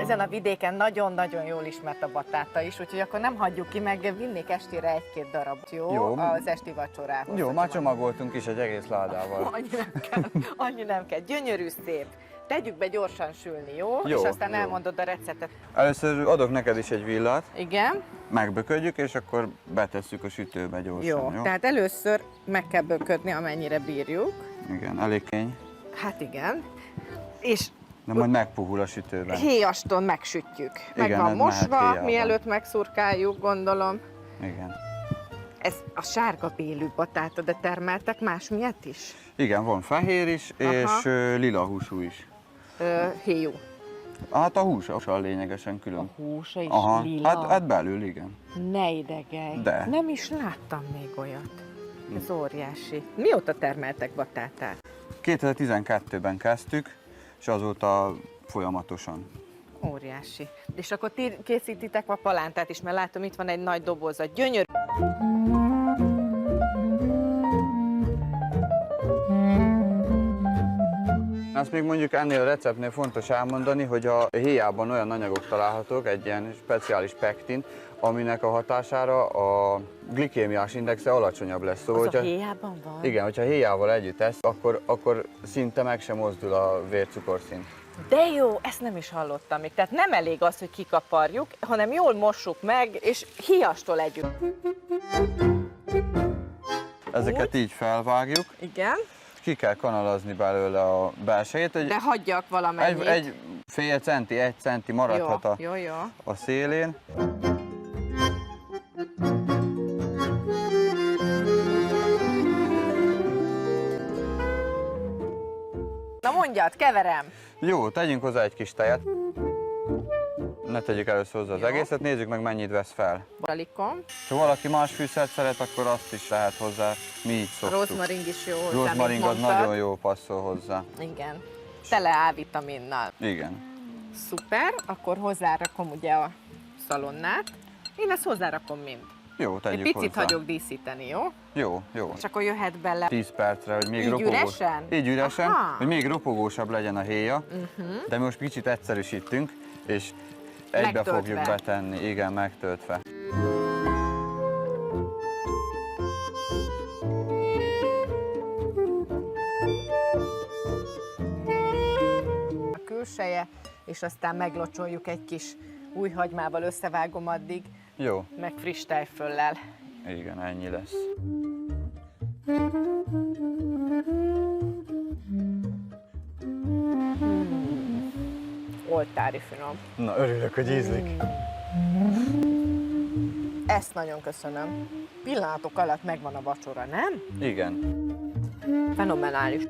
ezen a vidéken nagyon-nagyon jól ismert a batáta is, úgyhogy akkor nem hagyjuk ki, meg vinnék estére egy-két darab, jó? Az esti vacsorához. Jó, már csomagoltunk is egy egész ládával. Annyi nem kell. Gyönyörű, szép. Tegyük be gyorsan sülni, jó? Jó, és aztán jó. elmondod a receptet. Először adok neked is egy villát. Igen. Megböködjük, és akkor betesszük a sütőbe gyorsan, jó? Tehát először meg kell böködni, amennyire bírjuk. Igen, elég kény. Hát igen. És De majd megpuhul a sütőben. héjaston megsütjük. Meg Igen, van ez mehet mosva, héjában. mielőtt megszurkáljuk, gondolom. Igen. Ez a sárga bélű batáta, de termeltek más miatt is? Igen, van fehér is, és lila húsú is. Héjú. Hát a húsa lényegesen külön. Húsa is Aha, lila. hát belül, igen. Ne idegelj. De. Nem is láttam még olyat. Ez óriási. Mióta termeltek batátát? 2012-ben kezdtük, és azóta folyamatosan. Óriási. És akkor ti készítitek a palántát is, mert látom, itt van egy nagy dobozat. Gyönyörű. Azt még mondjuk ennél a receptnél fontos elmondani, hogy a héjában olyan anyagok találhatók, egy ilyen speciális pektin, aminek a hatására a glikémiás indexe alacsonyabb lesz. Szóval, Az a héjában van? Igen, hogyha héjával együtt esz, akkor szinte meg sem mozdul a vércukorszint. De jó, ezt nem is hallottam még. Tehát nem elég az, hogy kikaparjuk, hanem jól mossuk meg, és héjastól együtt. Ezeket így felvágjuk, Igen. ki kell kanalazni belőle a belsejét. De hagyjak valamennyit. Egy fél centi, 1 centi maradhat jó. a szélén. Na mondjad, keverem. Jó, tegyünk hozzá egy kis tejet. Ne tegyük először hozzá az egészet, nézzük meg mennyit vesz fel. Balikom. Ha valaki más fűszert szeret, akkor azt is lehet hozzá, mi így szoktuk. Rozmaring is jó hozzá, Rozmaring mint az mondtad. nagyon jó passzol hozzá. Igen. Tele A-vitaminnal. Igen. Szuper, akkor hozzárakom ugye a szalonnát. Én ezt hozzárakom mind. Jó, Egy tegyük picit hozzá. hagyok díszíteni, jó? Jó. És akkor jöhet bele. 10 percre, hogy még Így ropogós. üresen? Így üresen, Aha. hogy még ropogósabb legyen a héja. De mi most kicsit egyszerűsítünk, és egybe Megtöltve. fogjuk betenni. Igen, megtöltve. A külseje, és aztán meglocsoljuk egy kis új hagymával, összevágom addig, Jó, meg friss tejföllel. igen, ennyi lesz. Oltári finom. Na, örülök, hogy ízlik. Ezt nagyon köszönöm. Pillanatok alatt megvan a vacsora, nem? Igen. Fenomenális.